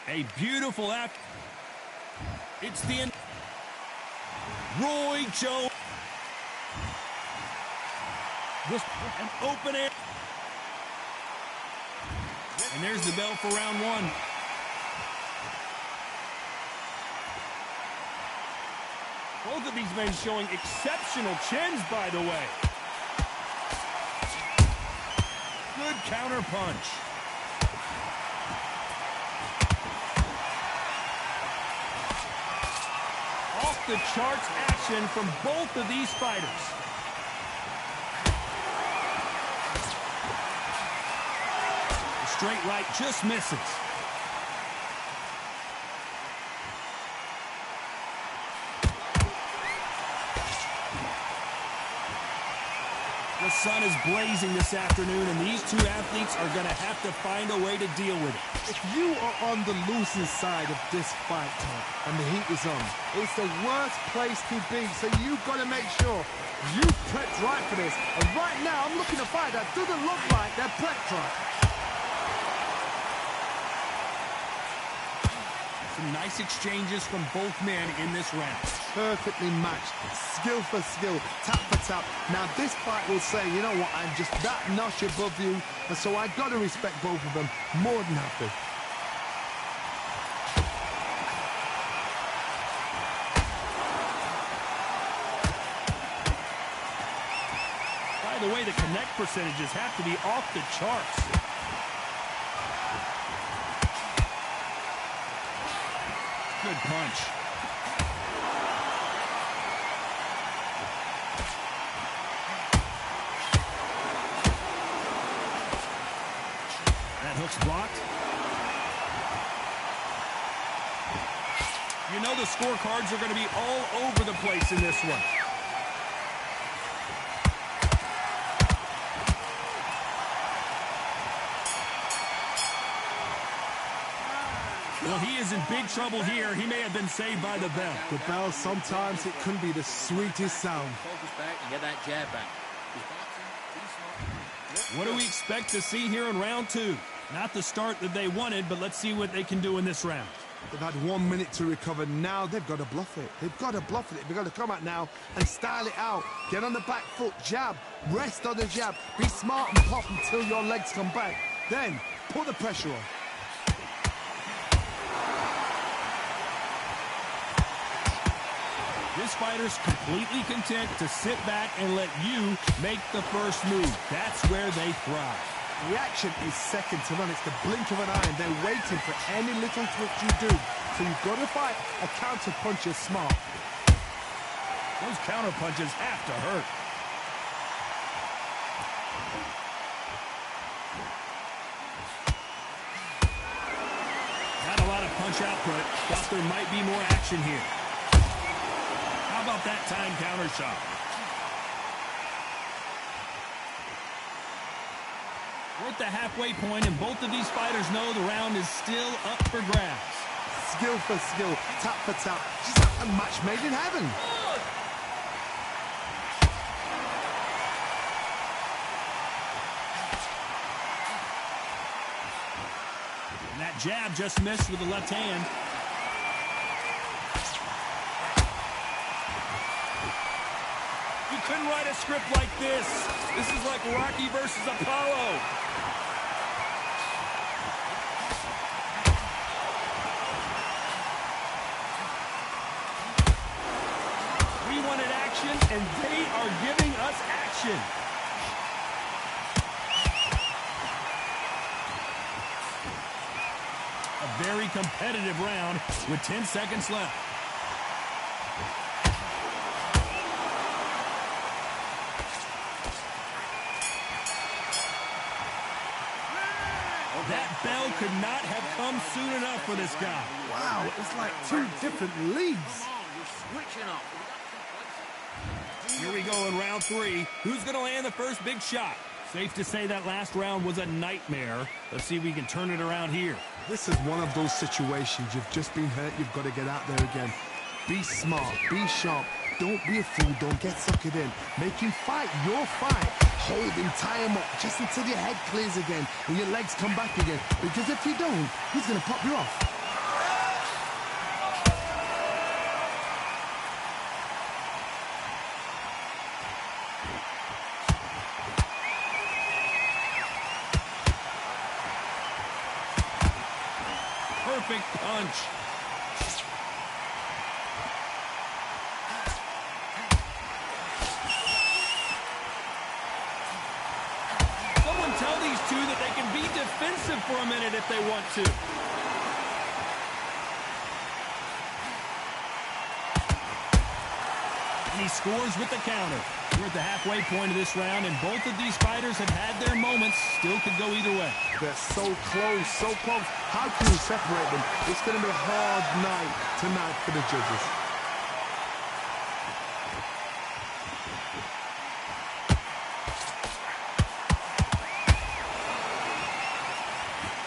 A beautiful act. It's the end. Roy Jones. This an open air. And there's the bell for round one. Both of these men showing exceptional chins, by the way. Good counter punch. Off the charts action from both of these fighters. The straight right just misses. The sun is blazing this afternoon, and these two athletes are going to have to find a way to deal with it. If you are on the losing side of this fight, Tom, and the heat is on, it's the worst place to be, so you've got to make sure you prepped right for this. And right now, I'm looking at a fight that doesn't look like they're prepped right. Some nice exchanges from both men in this round. Perfectly matched, skill for skill, tap for tap. Now this fight will say, you know what, I'm just that notch above you, and so I've got to respect both of them more than happy. By the way, the connect percentages have to be off the charts. Good punch. That hook's blocked. You know the scorecards are going to be all over the place in this one. Well, he is in big trouble here. He may have been saved by the bell. The bell, sometimes it can be the sweetest sound. Focus back and get that jab back. What do we expect to see here in round two? Not the start that they wanted, but let's see what they can do in this round. They've had 1 minute to recover. Now they've got to bluff it. They've got to bluff it. They've got to come out now and style it out. Get on the back foot, jab, rest on the jab. Be smart and pop until your legs come back. Then put the pressure on. This fighter's completely content to sit back and let you make the first move. That's where they thrive. The action is second to none. It's the blink of an eye, and they're waiting for any little twitch you do. So you've got to fight a counter puncher smart. Those counter punches have to hurt. Not a lot of punch output. Thought there might be more action here. How about that time counter shot? We're at the halfway point, and both of these fighters know the round is still up for grabs. Skill for skill, tap for tap. Just a match made in heaven. And that jab just missed with the left hand. You couldn't write a script like this. This is like Rocky versus Apollo. We wanted action, and they are giving us action. A very competitive round with 10 seconds left. That bell could not have come soon enough for this guy. Wow, it's like two different leagues. Switching up. Here we go in round three. Who's going to land the first big shot? Safe to say that last round was a nightmare. Let's see if we can turn it around here. This is one of those situations. You've just been hurt. You've got to get out there again. Be smart. Be sharp. Don't be a fool. Don't get suckered in. Make him fight your fight. Hold him, tie him up, just until your head clears again and your legs come back again. Because if you don't, he's going to pop you off. perfect punch. Someone tell these two that they can be defensive for a minute if they want to. And he scores with the counter. We're at the halfway point of this round, and both of these fighters have had their moments. Still could go either way. They're so close, so close. How can you separate them? It's going to be a hard night tonight for the judges.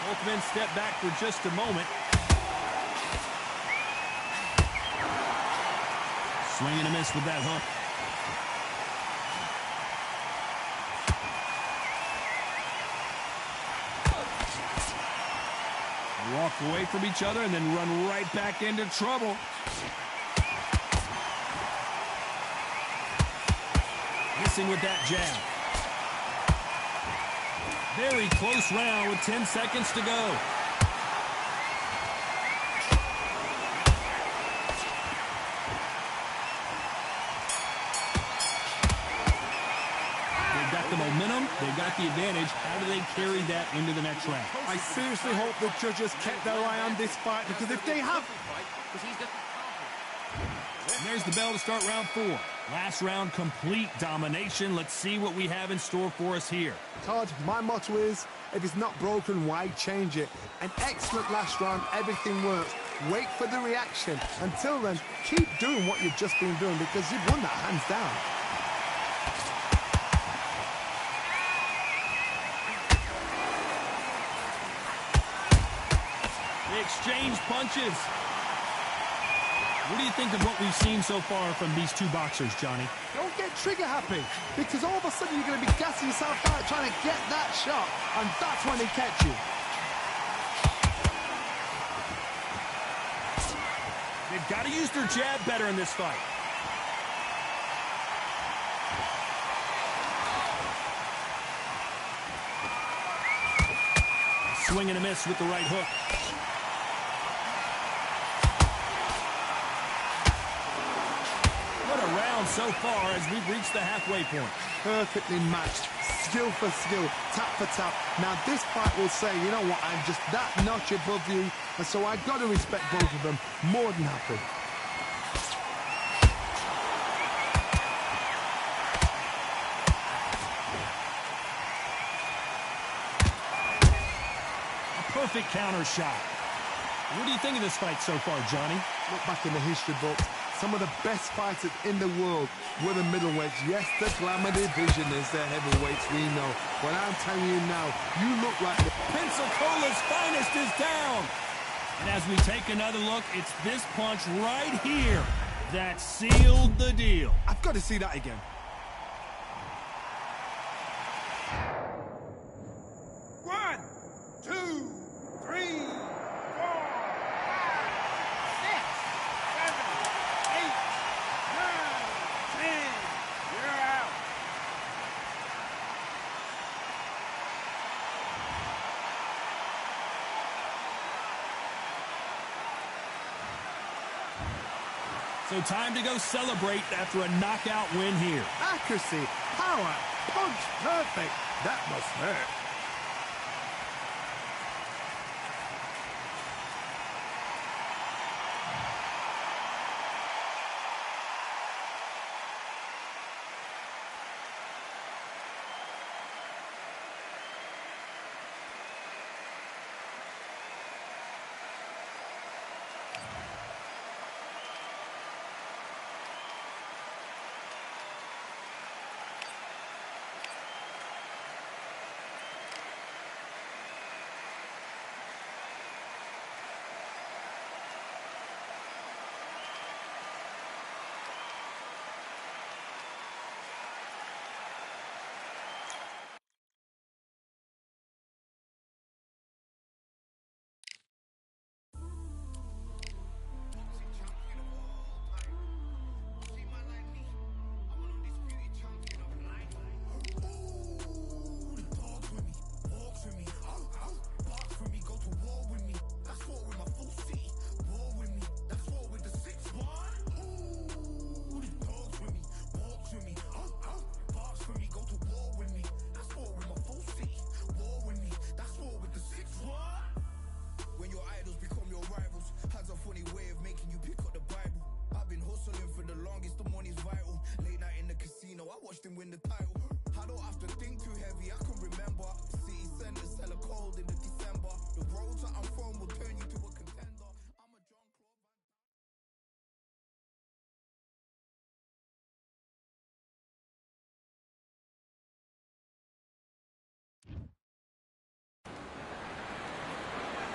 Both men step back for just a moment. Swing and a miss with that hook. Walk away from each other and then run right back into trouble. Missing with that jab. Very close round with 10 seconds to go. The momentum, they've got the advantage. How do they carry that into the next round? I seriously hope the judges kept their eye on this fight, because if they have... And there's the bell to start round 4. Last round, complete domination. Let's see what we have in store for us here. Todd, my motto is, if it's not broken, why change it? An excellent last round, everything works. Wait for the reaction. Until then, keep doing what you've just been doing, because you've won that hands down. Exchange punches. What do you think of what we've seen so far from these two boxers, Johnny? Don't get trigger happy, because all of a sudden you're going to be gassing yourself out trying to get that shot, and that's when they catch you. They've got to use their jab better in this fight. Swing and a miss with the right hook. What a round so far as we've reached the halfway point. Perfectly matched, skill for skill, tap for tap. Now this fight will say, you know what, I'm just that notch above you, and so I've got to respect both of them. More than happy. Perfect counter shot. What do you think of this fight so far, Johnny? Look back in the history books. Some of the best fighters in the world were the middleweights. Yes, the glamour division is the heavyweights, we know. But I'm telling you now, you look like the... Pensacola's finest is down. And as we take another look, it's this punch right here that sealed the deal. I've got to see that again. So time to go celebrate after a knockout win here. Accuracy, power, punch, perfect. That must hurt.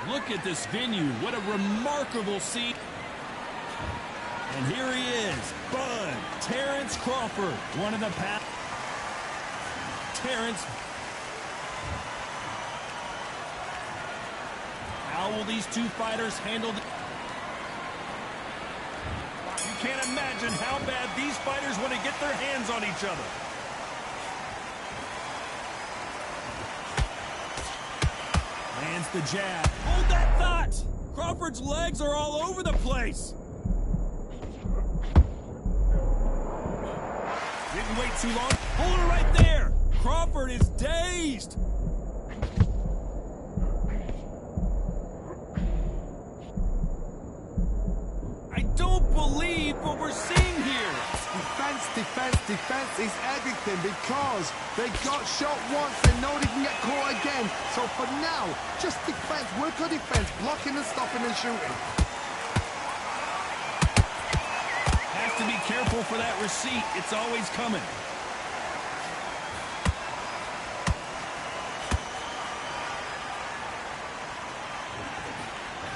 Look at this venue. What a remarkable scene. And here he is, Bud Terrence Crawford, one of the past. Terrence. How will these two fighters handle the... You can't imagine how bad these fighters want to get their hands on each other. Lands the jab. Hold that thought! Crawford's legs are all over the place. Didn't wait too long. Hold it right there. Crawford is dazed. I don't believe what we're seeing here. Defense, defense, defense is everything because they got shot once, they know they can get caught again. So for now, just defense, work on defense, blocking and stopping and shooting. Has to be careful for that receipt. It's always coming.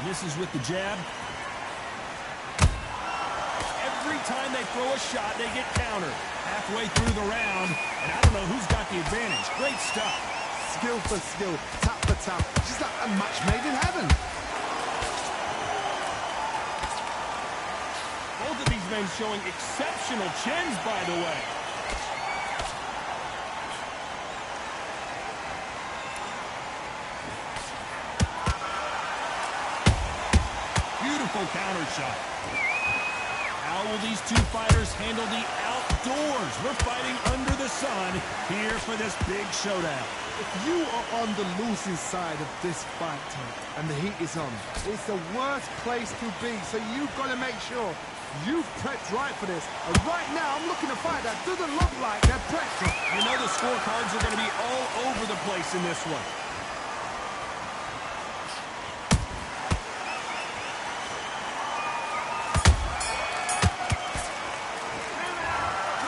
Misses with the jab. Every time they throw a shot, they get countered. Halfway through the round, and I don't know who's got the advantage. Great stuff. Skill for skill, tap for tap, just like a match made in heaven. Both of these men showing exceptional chins, by the way. Beautiful counter shot. How will these two fighters handle the outdoors? We're fighting under the sun here for this big showdown. If you are on the losing side of this fight, Tom, and the heat is on, it's the worst place to be, so you've got to make sure you've prepped right for this. And right now, I'm looking to fight that doesn't look like they're prepped. You know the scorecards are going to be all over the place in this one.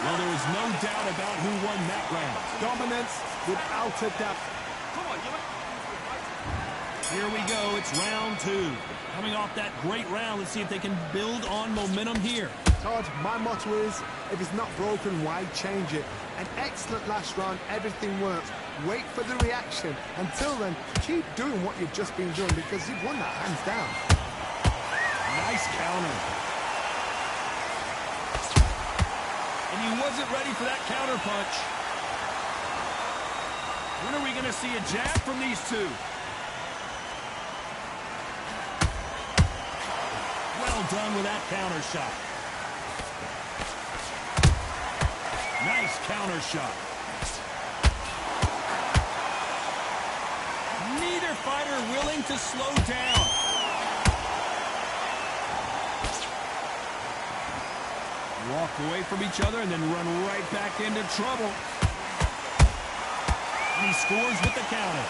Well, there was no doubt about who won that round. Dominance without a doubt. Here we go. It's round two. Coming off that great round, let's see if they can build on momentum here. Todd, my motto is, if it's not broken, why change it? An excellent last round, everything works. Wait for the reaction. Until then, keep doing what you've just been doing because you've won that hands down. Nice counter. And he wasn't ready for that counter punch. When are we going to see a jab from these two? Well done with that counter shot. Nice counter shot. Neither fighter willing to slow down. Walk away from each other and then run right back into trouble. And he scores with the counter.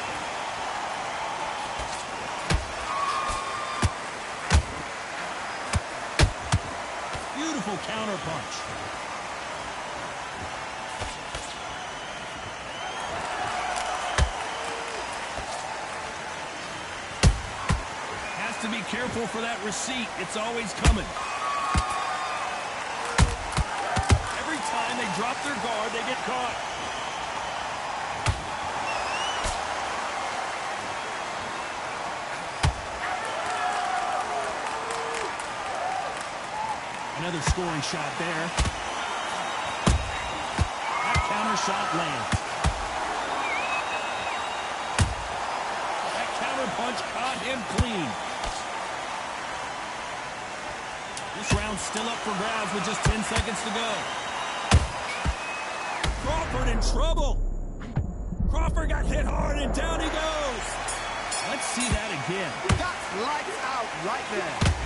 Beautiful counter punch. Has to be careful for that receipt. It's always coming. Every time they drop their guard, they get caught. Another scoring shot there. That counter shot lands. That counter punch caught him clean. This round's still up for grabs with just 10 seconds to go. Crawford in trouble. Crawford got hit hard and down he goes. Let's see that again. That's lights out right there.